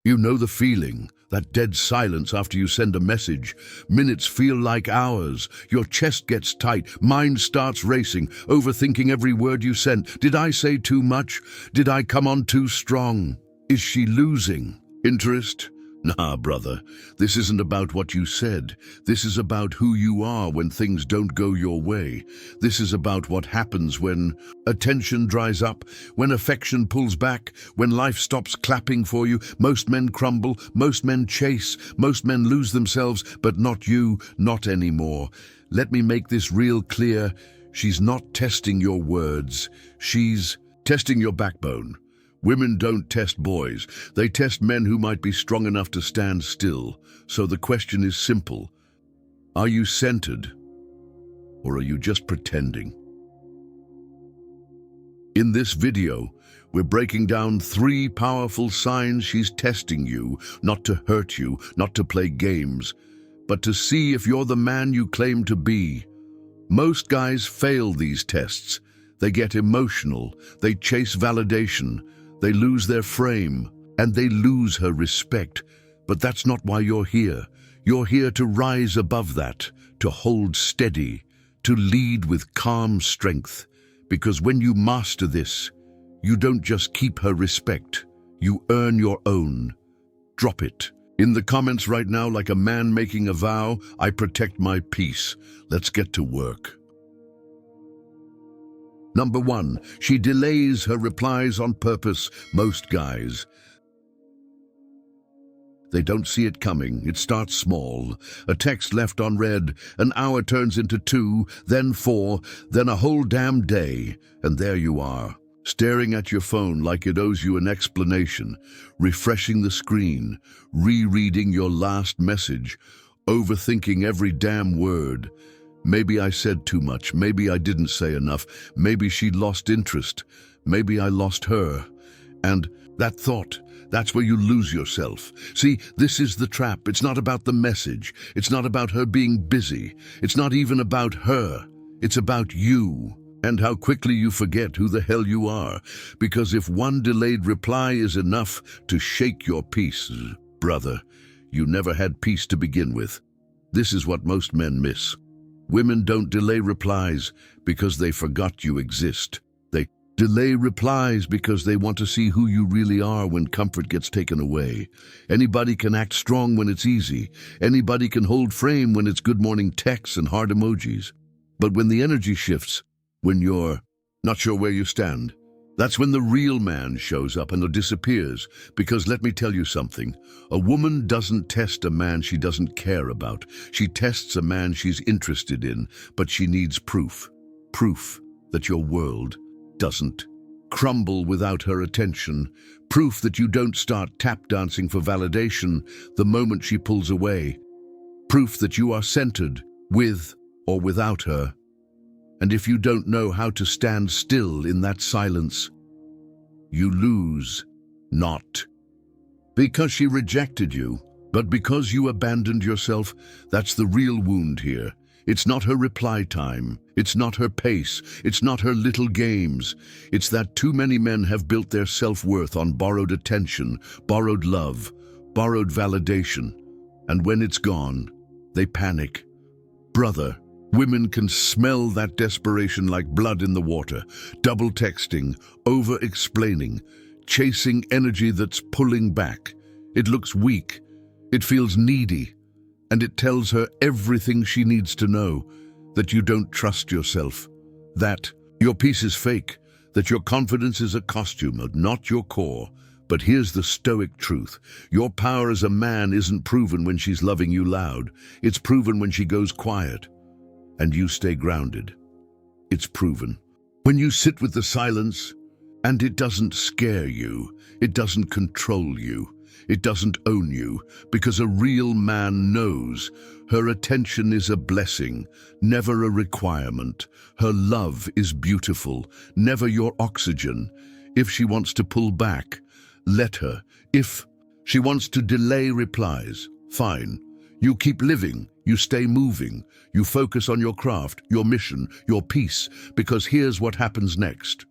You know the feeling, that dead silence after you send a message. Minutes feel like hours. Your chest gets tight, mind starts racing, overthinking every word you sent. Did I say too much? Did I come on too strong? Is she losing interest? Nah, brother, this isn't about what you said. This is about who you are when things don't go your way. This is about what happens when attention dries up, when affection pulls back, when life stops clapping for you. Most men crumble, most men chase, most men lose themselves, but not you, not anymore. Let me make this real clear. She's not testing your words. She's testing your backbone. Women don't test boys. They test men who might be strong enough to stand still. So the question is simple. Are you centered, or are you just pretending? In this video, we're breaking down 3 powerful signs she's testing you, not to hurt you, not to play games, but to see if you're the man you claim to be. Most guys fail these tests. They get emotional, they chase validation, they lose their frame, and they lose her respect. But that's not why you're here. You're here to rise above that, to hold steady, to lead with calm strength. Because when you master this, you don't just keep her respect, you earn your own. Drop it. In the comments right now, like a man making a vow, I protect my peace. Let's get to work. Number 1, she delays her replies on purpose. Most guys, they don't see it coming. It starts small. A text left unread, an hour turns into 2, then 4, then a whole damn day. And there you are, staring at your phone like it owes you an explanation, refreshing the screen, rereading your last message, overthinking every damn word. Maybe I said too much, maybe I didn't say enough, maybe she lost interest, maybe I lost her. And that thought, that's where you lose yourself. See, this is the trap. It's not about the message. It's not about her being busy. It's not even about her. It's about you and how quickly you forget who the hell you are. Because if one delayed reply is enough to shake your peace, brother, you never had peace to begin with. This is what most men miss. Women don't delay replies because they forgot you exist. They delay replies because they want to see who you really are when comfort gets taken away. Anybody can act strong when it's easy. Anybody can hold frame when it's good morning texts and heart emojis. But when the energy shifts, when you're not sure where you stand, that's when the real man shows up and disappears. Because let me tell you something, a woman doesn't test a man she doesn't care about. She tests a man she's interested in, but she needs proof. Proof that your world doesn't crumble without her attention. Proof that you don't start tap dancing for validation the moment she pulls away. Proof that you are centered with or without her. And if you don't know how to stand still in that silence, you lose. Not because she rejected you, but because you abandoned yourself. That's the real wound here. It's not her reply time. It's not her pace. It's not her little games. It's that too many men have built their self-worth on borrowed attention, borrowed love, borrowed validation. And when it's gone, they panic. Brother, women can smell that desperation like blood in the water, double texting, over-explaining, chasing energy that's pulling back. It looks weak, it feels needy, and it tells her everything she needs to know, that you don't trust yourself, that your peace is fake, that your confidence is a costume, not your core. But here's the Stoic truth. Your power as a man isn't proven when she's loving you loud. It's proven when she goes quiet. And you stay grounded. It's proven. When you sit with the silence, and it doesn't scare you, it doesn't control you, it doesn't own you, because a real man knows her attention is a blessing, never a requirement. Her love is beautiful, never your oxygen. If she wants to pull back, let her. If she wants to delay replies, fine. You keep living, you stay moving, you focus on your craft, your mission, your peace, because here's what happens next.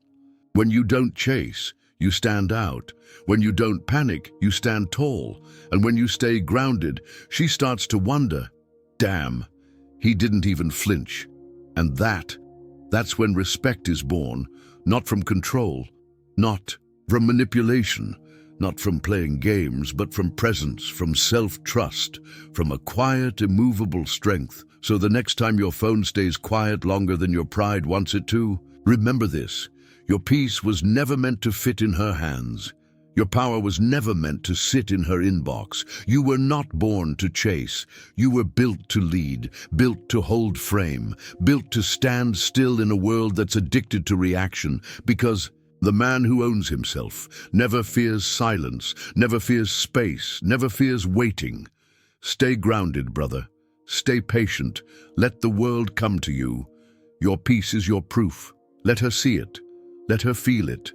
When you don't chase, you stand out. When you don't panic, you stand tall. And when you stay grounded, she starts to wonder, damn, he didn't even flinch. And that's when respect is born, not from control, not from manipulation, not from playing games, but from presence, from self-trust, from a quiet, immovable strength. So the next time your phone stays quiet longer than your pride wants it to, remember this: your peace was never meant to fit in her hands. Your power was never meant to sit in her inbox. You were not born to chase. You were built to lead, built to hold frame, built to stand still in a world that's addicted to reaction, because the man who owns himself never fears silence, never fears space, never fears waiting. Stay grounded, brother. Stay patient. Let the world come to you. Your peace is your proof. Let her see it. Let her feel it.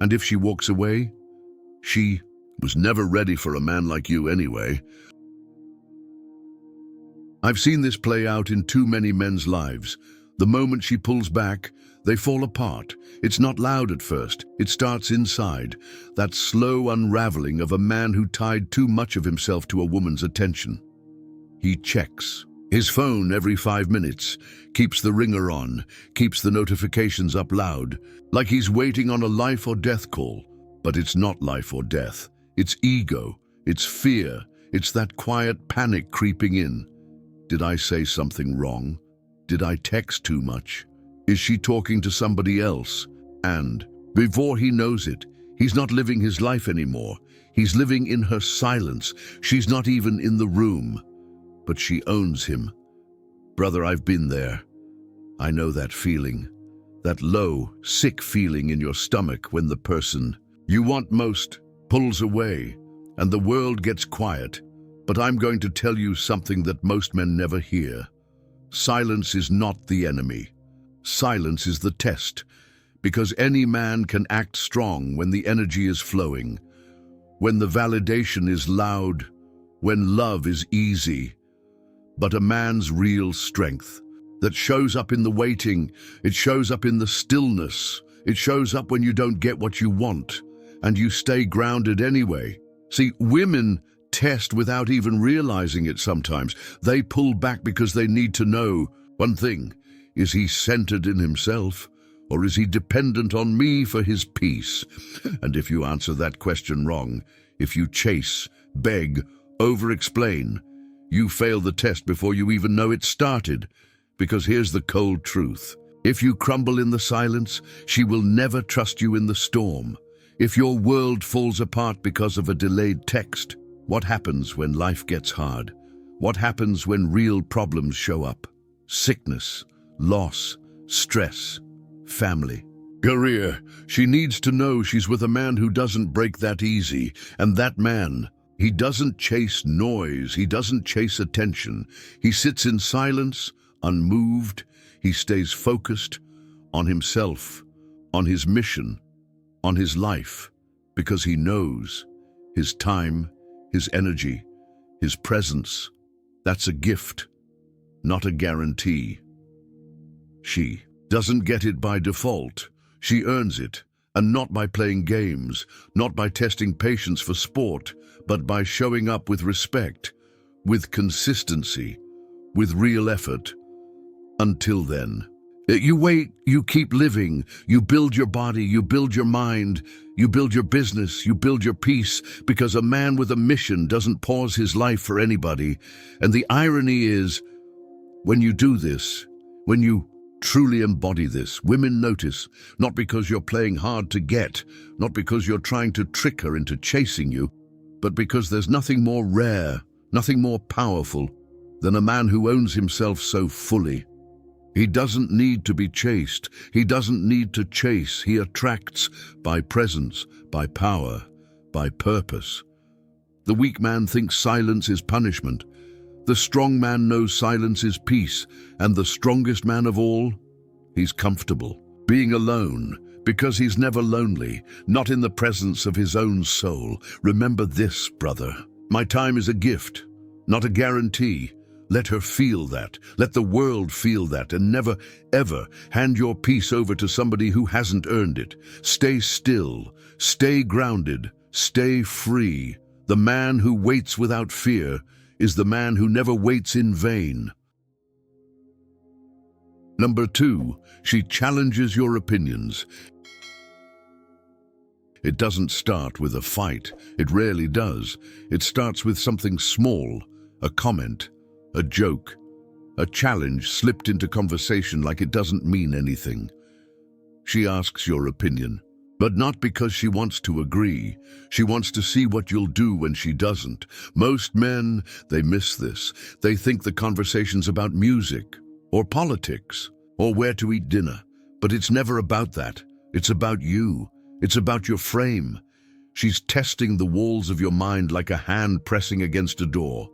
And if she walks away, she was never ready for a man like you anyway. I've seen this play out in too many men's lives. The moment she pulls back, they fall apart. It's not loud at first. It starts inside. That slow unraveling of a man who tied too much of himself to a woman's attention. He checks his phone every 5 minutes, keeps the ringer on, keeps the notifications up loud, like he's waiting on a life or death call. But it's not life or death. It's ego. It's fear. It's that quiet panic creeping in. Did I say something wrong? Did I text too much? Is she talking to somebody else? And before he knows it, he's not living his life anymore. He's living in her silence. She's not even in the room. But she owns him. Brother, I've been there. I know that feeling. That low, sick feeling in your stomach when the person you want most pulls away and the world gets quiet. But I'm going to tell you something that most men never hear. Silence is not the enemy. Silence is the test, because any man can act strong when the energy is flowing, when the validation is loud, when love is easy. But a man's real strength, that shows up in the waiting, it shows up in the stillness, it shows up when you don't get what you want, and you stay grounded anyway. See, women test without even realizing it sometimes. They pull back because they need to know one thing: is he centered in himself, or is he dependent on me for his peace? And if you answer that question wrong, if you chase, beg, over-explain, you fail the test before you even know it started. Because here's the cold truth: if you crumble in the silence, she will never trust you in the storm. If your world falls apart because of a delayed text, what happens when life gets hard? What happens when real problems show up? Sickness, loss, stress, family, career. She needs to know she's with a man who doesn't break that easy. And that man, he doesn't chase noise. He doesn't chase attention. He sits in silence, unmoved. He stays focused on himself, on his mission, on his life, because he knows his time, his energy, his presence, that's a gift, not a guarantee. She doesn't get it by default. She earns it, and not by playing games, not by testing patience for sport, but by showing up with respect, with consistency, with real effort. Until then, you wait, you keep living, you build your body, you build your mind, you build your business, you build your peace, because a man with a mission doesn't pause his life for anybody. And the irony is, when you do this, when you truly embody this, women notice, not because you're playing hard to get, not because you're trying to trick her into chasing you, but because there's nothing more rare, nothing more powerful than a man who owns himself so fully. He doesn't need to be chased. He doesn't need to chase. He attracts by presence, by power, by purpose. The weak man thinks silence is punishment. The strong man knows silence is peace. And the strongest man of all, he's comfortable being alone, because he's never lonely, not in the presence of his own soul. Remember this, brother. My time is a gift, not a guarantee. Let her feel that. Let the world feel that, and never, ever hand your peace over to somebody who hasn't earned it. Stay still, stay grounded, stay free. The man who waits without fear is the man who never waits in vain. Number 2, she challenges your opinions. It doesn't start with a fight. It rarely does. It starts with something small, a comment, a joke, a challenge slipped into conversation like it doesn't mean anything. She asks your opinion, but not because she wants to agree. She wants to see what you'll do when she doesn't. Most men, they miss this. They think the conversation's about music, or politics, or where to eat dinner. But it's never about that. It's about you. It's about your frame. She's testing the walls of your mind like a hand pressing against a door,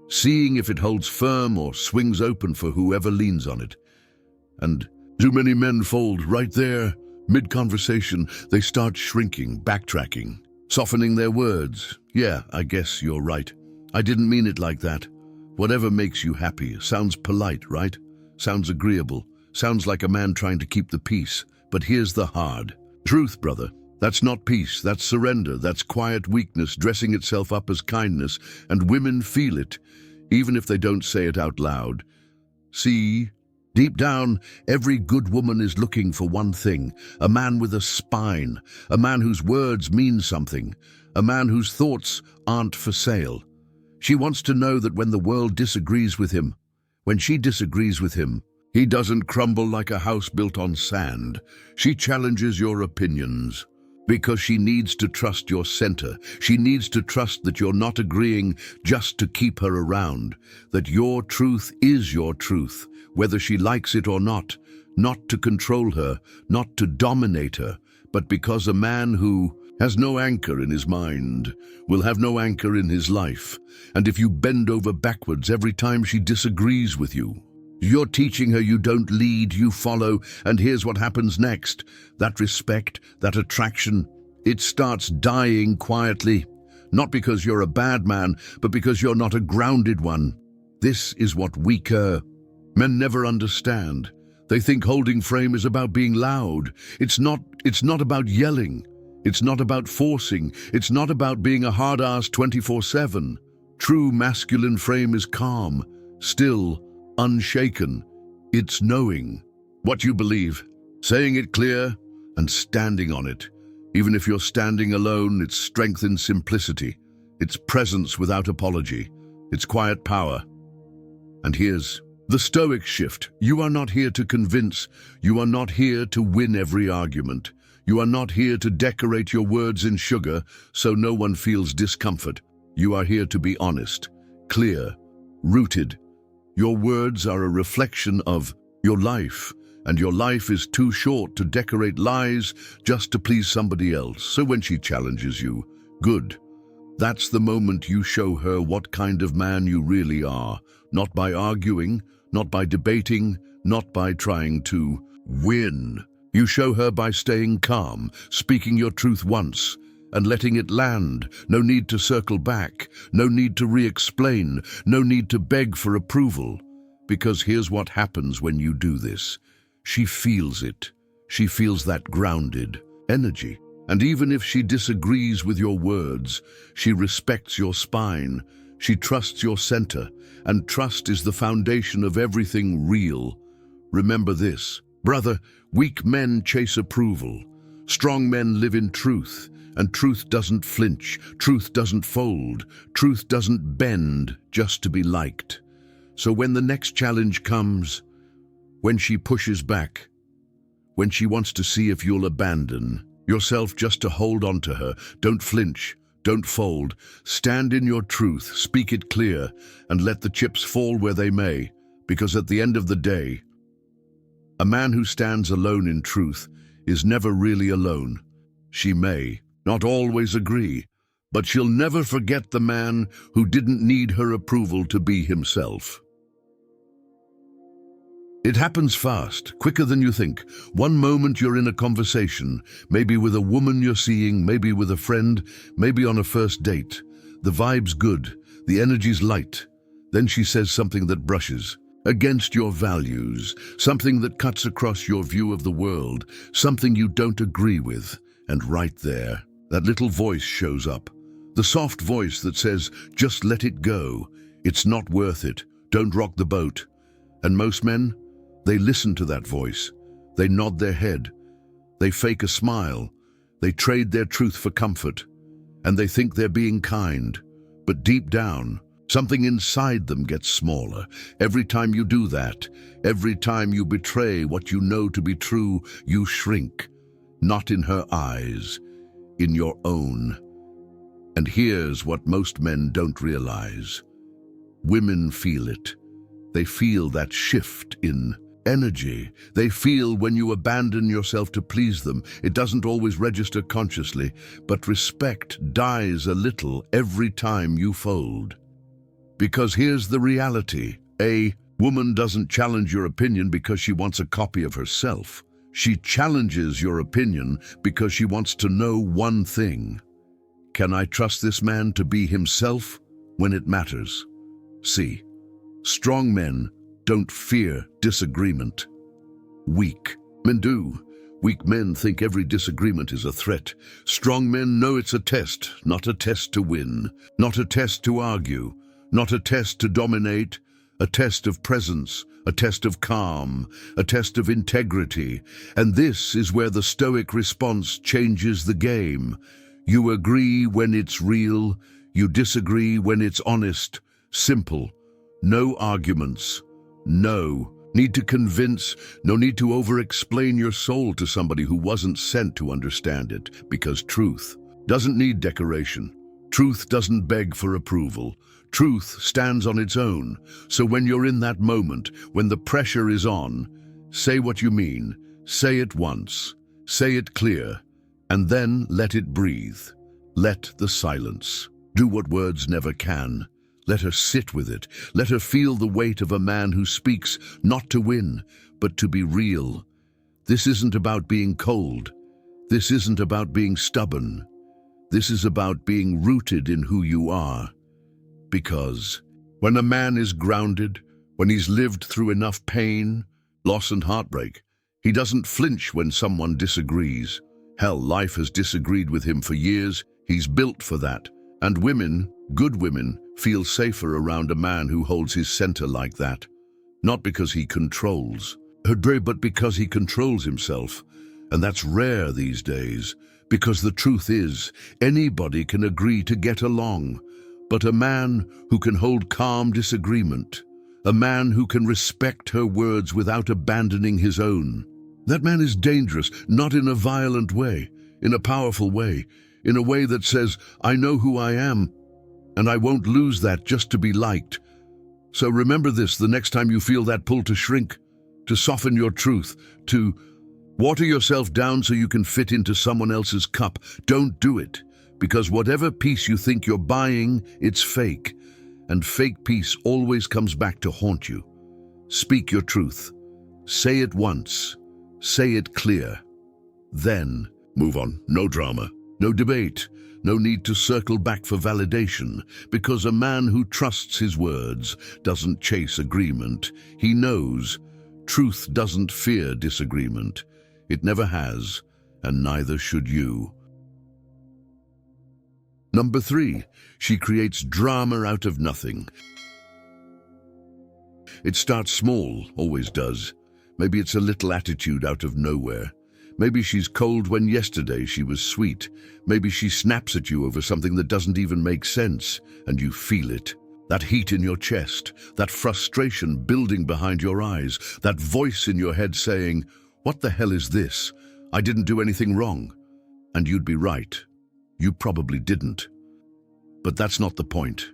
seeing if it holds firm or swings open for whoever leans on it. And too many men fold right there. Mid-conversation, they start shrinking, backtracking, softening their words. Yeah, I guess you're right. I didn't mean it like that. Whatever makes you happy. Sounds polite, right? Sounds agreeable. Sounds like a man trying to keep the peace. But here's the hard truth, brother. That's not peace. That's surrender. That's quiet weakness dressing itself up as kindness. And women feel it, even if they don't say it out loud. See? Deep down, every good woman is looking for one thing: a man with a spine, a man whose words mean something, a man whose thoughts aren't for sale. She wants to know that when the world disagrees with him, when she disagrees with him, he doesn't crumble like a house built on sand. She challenges your opinions because she needs to trust your center. She needs to trust that you're not agreeing just to keep her around, that your truth is your truth, whether she likes it or not to control her, not to dominate her, but because a man who has no anchor in his mind will have no anchor in his life. And if you bend over backwards every time she disagrees with you, you're teaching her you don't lead, you follow. And here's what happens next. That respect, that attraction, it starts dying quietly. Not because you're a bad man, but because you're not a grounded one. This is what weaker men never understand. They think holding frame is about being loud. It's not about yelling. It's not about forcing. It's not about being a hard ass 24/7. True masculine frame is calm, still, unshaken. It's knowing what you believe, saying it clear, and standing on it. Even if you're standing alone, it's strength in simplicity. It's presence without apology. It's quiet power. And here's the Stoic shift. You are not here to convince. You are not here to win every argument. You are not here to decorate your words in sugar so no one feels discomfort. You are here to be honest, clear, rooted. Your words are a reflection of your life, and your life is too short to decorate lies just to please somebody else. So when she challenges you, good. That's the moment you show her what kind of man you really are, not by arguing, not by debating, not by trying to win. You show her by staying calm, speaking your truth once, and letting it land. No need to circle back, no need to re-explain, no need to beg for approval. Because here's what happens when you do this. She feels it. She feels that grounded energy. And even if she disagrees with your words, she respects your spine. She trusts your center, and trust is the foundation of everything real. Remember this, brother, weak men chase approval. Strong men live in truth. And truth doesn't flinch, truth doesn't fold, truth doesn't bend just to be liked. So when the next challenge comes, when she pushes back, when she wants to see if you'll abandon yourself just to hold on to her, don't flinch, don't fold, stand in your truth, speak it clear, and let the chips fall where they may, because at the end of the day, a man who stands alone in truth is never really alone. She may not always agree, but she'll never forget the man who didn't need her approval to be himself. It happens fast, quicker than you think. One moment you're in a conversation, maybe with a woman you're seeing, maybe with a friend, maybe on a first date. The vibe's good, the energy's light. Then she says something that brushes against your values, something that cuts across your view of the world, something you don't agree with. And right there, that little voice shows up. The soft voice that says, just let it go. It's not worth it. Don't rock the boat. And most men, they listen to that voice. They nod their head. They fake a smile. They trade their truth for comfort. And they think they're being kind. But deep down, something inside them gets smaller. Every time you do that, every time you betray what you know to be true, you shrink. Not in her eyes, in your own. And here's what most men don't realize. Women feel it. They feel that shift in energy. They feel when you abandon yourself to please them. It doesn't always register consciously, but respect dies a little every time you fold. Because here's the reality. A woman doesn't challenge your opinion because she wants a copy of herself. She challenges your opinion because she wants to know one thing. Can I trust this man to be himself when it matters? C. Strong men don't fear disagreement. Weak men do. Weak men think every disagreement is a threat. Strong men know it's a test, not a test to win, not a test to argue, not a test to dominate, a test of presence, a test of calm, a test of integrity. And this is where the Stoic response changes the game. You agree when it's real, you disagree when it's honest, simple. No arguments, no need to convince, no need to over-explain your soul to somebody who wasn't sent to understand it, because truth doesn't need decoration. Truth doesn't beg for approval. Truth stands on its own. So when you're in that moment, when the pressure is on, say what you mean, say it once, say it clear, and then let it breathe. Let the silence do what words never can. Let her sit with it. Let her feel the weight of a man who speaks not to win, but to be real. This isn't about being cold. This isn't about being stubborn. This is about being rooted in who you are. Because when a man is grounded, when he's lived through enough pain, loss and heartbreak, he doesn't flinch when someone disagrees. Hell, life has disagreed with him for years. He's built for that. And women, good women, feel safer around a man who holds his center like that. Not because he controls her, but because he controls himself. And that's rare these days, because the truth is, anybody can agree to get along. But a man who can hold calm disagreement, a man who can respect her words without abandoning his own, that man is dangerous, not in a violent way, in a powerful way, in a way that says, I know who I am, and I won't lose that just to be liked. So remember this the next time you feel that pull to shrink, to soften your truth, to water yourself down so you can fit into someone else's cup. Don't do it, because whatever peace you think you're buying, it's fake, and fake peace always comes back to haunt you. Speak your truth. Say it once. Say it clear. Then move on. No drama. No debate, no need to circle back for validation, because a man who trusts his words doesn't chase agreement. He knows truth doesn't fear disagreement. It never has, and neither should you. Number 3, she creates drama out of nothing. It starts small, always does. Maybe it's a little attitude out of nowhere. Maybe she's cold when yesterday she was sweet. Maybe she snaps at you over something that doesn't even make sense, and you feel it. That heat in your chest, that frustration building behind your eyes, that voice in your head saying, what the hell is this? I didn't do anything wrong. And you'd be right. You probably didn't. But that's not the point.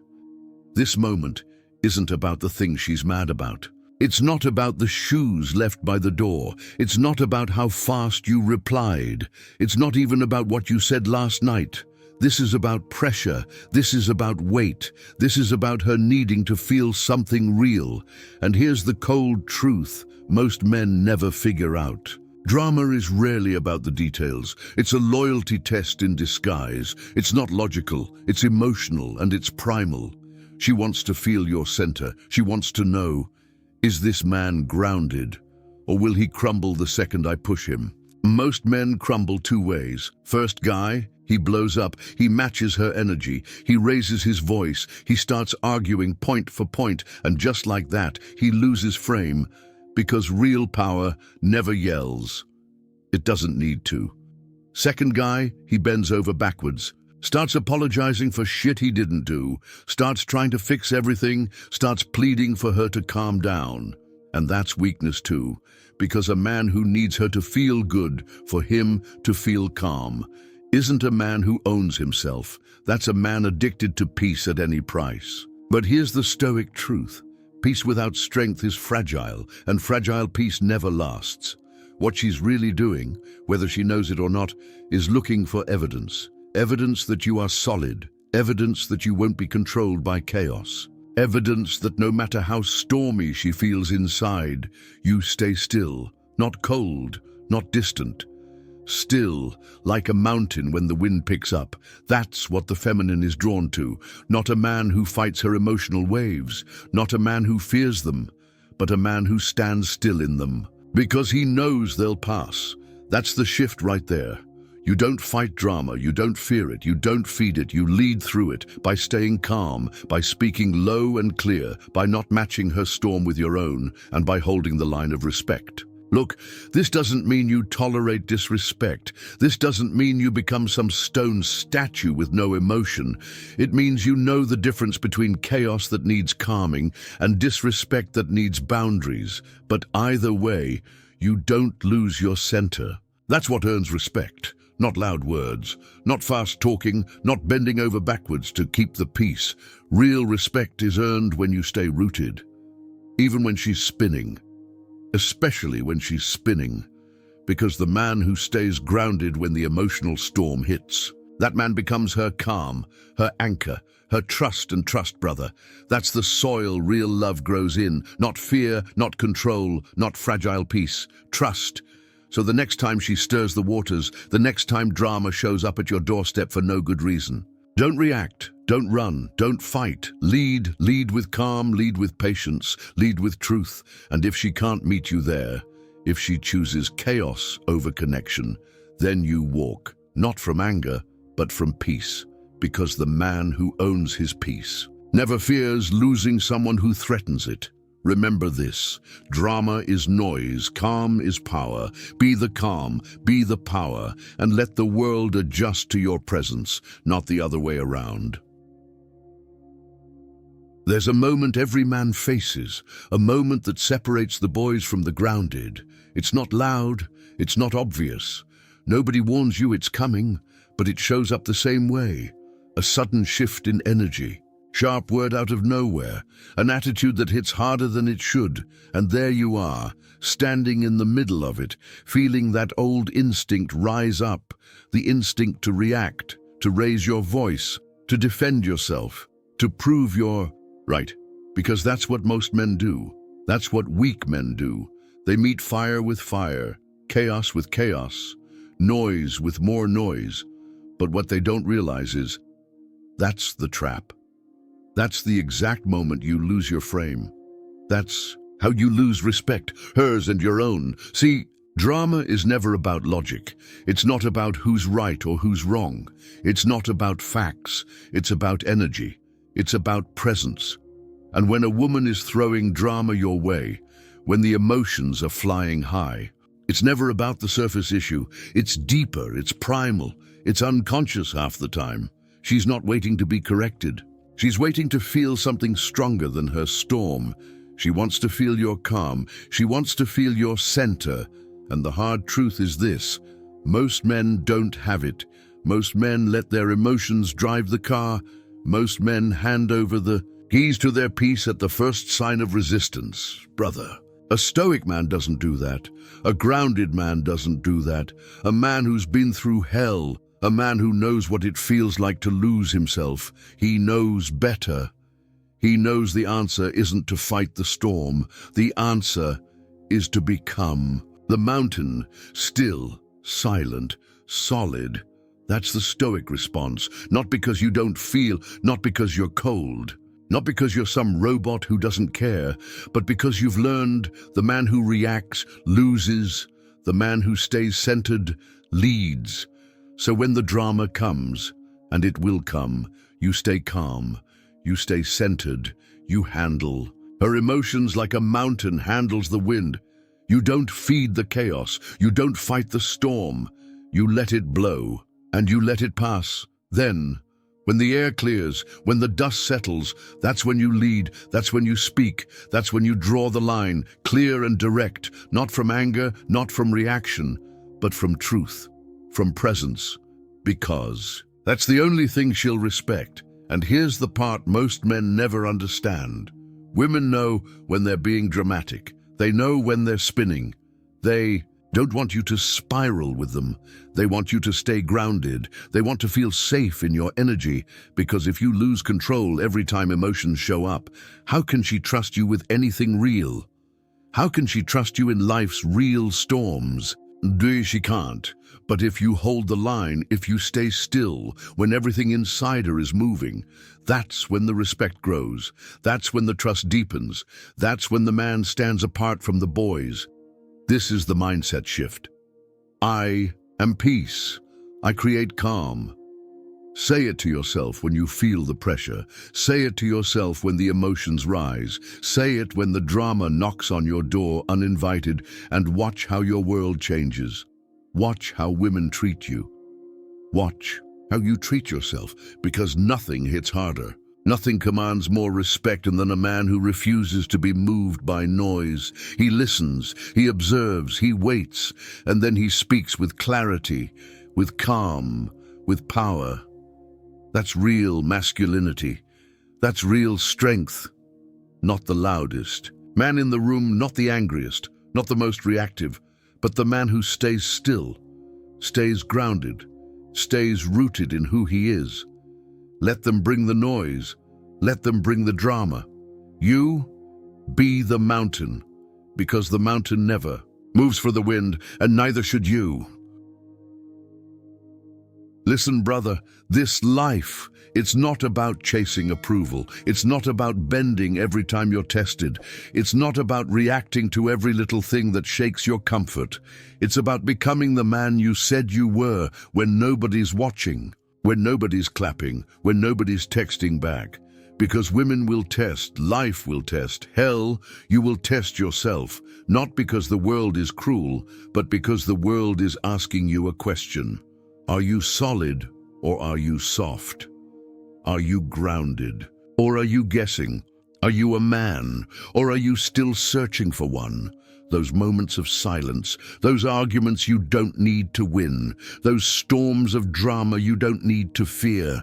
This moment isn't about the thing she's mad about. It's not about the shoes left by the door. It's not about how fast you replied. It's not even about what you said last night. This is about pressure. This is about weight. This is about her needing to feel something real. And here's the cold truth most men never figure out. Drama is rarely about the details. It's a loyalty test in disguise. It's not logical. It's emotional and it's primal. She wants to feel your center. She wants to know, is this man grounded, or will he crumble the second I push him? Most men crumble two ways. First guy, he blows up, he matches her energy, he raises his voice, he starts arguing point for point, and just like that, he loses frame, because real power never yells. It doesn't need to. Second guy, he bends over backwards, starts apologizing for shit he didn't do, starts trying to fix everything, starts pleading for her to calm down. And that's weakness too, because a man who needs her to feel good, for him to feel calm, isn't a man who owns himself. That's a man addicted to peace at any price. But here's the Stoic truth. Peace without strength is fragile, and fragile peace never lasts. What she's really doing, whether she knows it or not, is looking for evidence. Evidence that you are solid. Evidence that you won't be controlled by chaos. Evidence that no matter how stormy she feels inside, you stay still, not cold, not distant. Still, like a mountain when the wind picks up. That's what the feminine is drawn to. Not a man who fights her emotional waves, not a man who fears them, but a man who stands still in them. Because he knows they'll pass. That's the shift right there. You don't fight drama, you don't fear it, you don't feed it, you lead through it by staying calm, by speaking low and clear, by not matching her storm with your own, and by holding the line of respect. Look, this doesn't mean you tolerate disrespect. This doesn't mean you become some stone statue with no emotion. It means you know the difference between chaos that needs calming and disrespect that needs boundaries. But either way, you don't lose your center. That's what earns respect. Not loud words, not fast talking, not bending over backwards to keep the peace. Real respect is earned when you stay rooted, even when she's spinning. Especially when she's spinning, because the man who stays grounded when the emotional storm hits, that man becomes her calm, her anchor, her trust and trust brother. That's the soil real love grows in, not fear, not control, not fragile peace, trust. So the next time she stirs the waters, the next time drama shows up at your doorstep for no good reason, don't react, don't run, don't fight. Lead with calm, lead with patience, lead with truth. And if she can't meet you there, if she chooses chaos over connection, then you walk, not from anger, but from peace, because the man who owns his peace never fears losing someone who threatens it. Remember this, drama is noise, calm is power. Be the calm, be the power, and let the world adjust to your presence, not the other way around. There's a moment every man faces, a moment that separates the boys from the grounded. It's not loud, it's not obvious. Nobody warns you it's coming, but it shows up the same way. A sudden shift in energy. Sharp word out of nowhere, an attitude that hits harder than it should, and there you are, standing in the middle of it, feeling that old instinct rise up, the instinct to react, to raise your voice, to defend yourself, to prove you're right, because that's what most men do. That's what weak men do. They meet fire with fire, chaos with chaos, noise with more noise, but what they don't realize is, that's the trap. That's the exact moment you lose your frame. That's how you lose respect, hers and your own. See, drama is never about logic. It's not about who's right or who's wrong. It's not about facts. It's about energy. It's about presence. And when a woman is throwing drama your way, when the emotions are flying high, it's never about the surface issue. It's deeper, it's primal, it's unconscious half the time. She's not waiting to be corrected. She's waiting to feel something stronger than her storm. She wants to feel your calm. She wants to feel your center. And the hard truth is this: most men don't have it. Most men let their emotions drive the car. Most men hand over the keys to their peace at the first sign of resistance. Brother, a stoic man doesn't do that. A grounded man doesn't do that. A man who's been through hell. A man who knows what it feels like to lose himself. He knows better. He knows the answer isn't to fight the storm. The answer is to become the mountain, still, silent, solid. That's the Stoic response. Not because you don't feel, not because you're cold. Not because you're some robot who doesn't care, but because you've learned the man who reacts loses, the man who stays centered leads. So when the drama comes, and it will come, you stay calm, you stay centered, you handle. Her emotions like a mountain handles the wind. You don't feed the chaos, you don't fight the storm. You let it blow, and you let it pass. Then, when the air clears, when the dust settles, that's when you lead, that's when you speak, that's when you draw the line, clear and direct, not from anger, not from reaction, but from truth, from presence, because that's the only thing she'll respect. And here's the part most men never understand. Women know when they're being dramatic. They know when they're spinning. They don't want you to spiral with them. They want you to stay grounded. They want to feel safe in your energy, because if you lose control every time emotions show up, how can she trust you with anything real? How can she trust you in life's real storms? She can't. But if you hold the line, if you stay still, when everything inside her is moving, that's when the respect grows. That's when the trust deepens. That's when the man stands apart from the boys. This is the mindset shift. I am peace. I create calm. Say it to yourself when you feel the pressure. Say it to yourself when the emotions rise. Say it when the drama knocks on your door uninvited, and watch how your world changes. Watch how women treat you. Watch how you treat yourself, because nothing hits harder. Nothing commands more respect than a man who refuses to be moved by noise. He listens, he observes, he waits, and then he speaks with clarity, with calm, with power. That's real masculinity. That's real strength. Not the loudest. Man in the room, not the angriest, not the most reactive, but the man who stays still, stays grounded, stays rooted in who he is. Let them bring the noise. Let them bring the drama. You be the mountain, because the mountain never moves for the wind, and neither should you. Listen, brother, this life, it's not about chasing approval. It's not about bending every time you're tested. It's not about reacting to every little thing that shakes your comfort. It's about becoming the man you said you were when nobody's watching, when nobody's clapping, when nobody's texting back. Because women will test, life will test, hell, you will test yourself, not because the world is cruel, but because the world is asking you a question. Are you solid, or are you soft? Are you grounded, or are you guessing? Are you a man, or are you still searching for one? Those moments of silence, those arguments you don't need to win, those storms of drama you don't need to fear.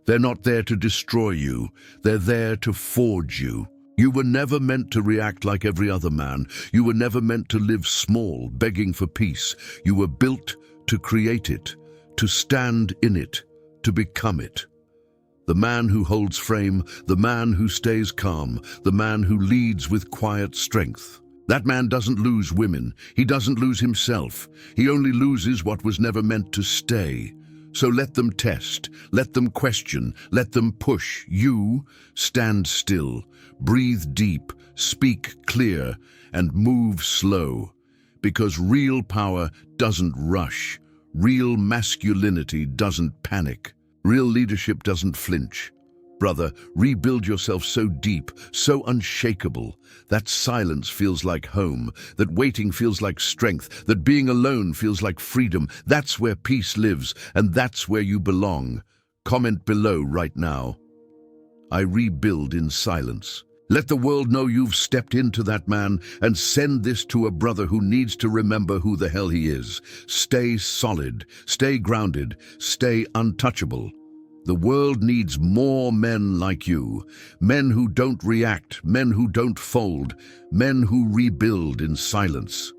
They're not there to destroy you. They're there to forge you. You were never meant to react like every other man. You were never meant to live small, begging for peace. You were built to create it, to stand in it, to become it. The man who holds frame, the man who stays calm, the man who leads with quiet strength. That man doesn't lose women. He doesn't lose himself. He only loses what was never meant to stay. So let them test, let them question, let them push. You stand still, breathe deep, speak clear, and move slow. Because real power doesn't rush. Real masculinity doesn't panic. Real leadership doesn't flinch. Brother, rebuild yourself so deep, so unshakable, that silence feels like home, that waiting feels like strength, that being alone feels like freedom. That's where peace lives, and that's where you belong. Comment below right now. I rebuild in silence. Let the world know you've stepped into that man, and send this to a brother who needs to remember who the hell he is. Stay solid, stay grounded, stay untouchable. The world needs more men like you, men who don't react, men who don't fold, men who rebuild in silence.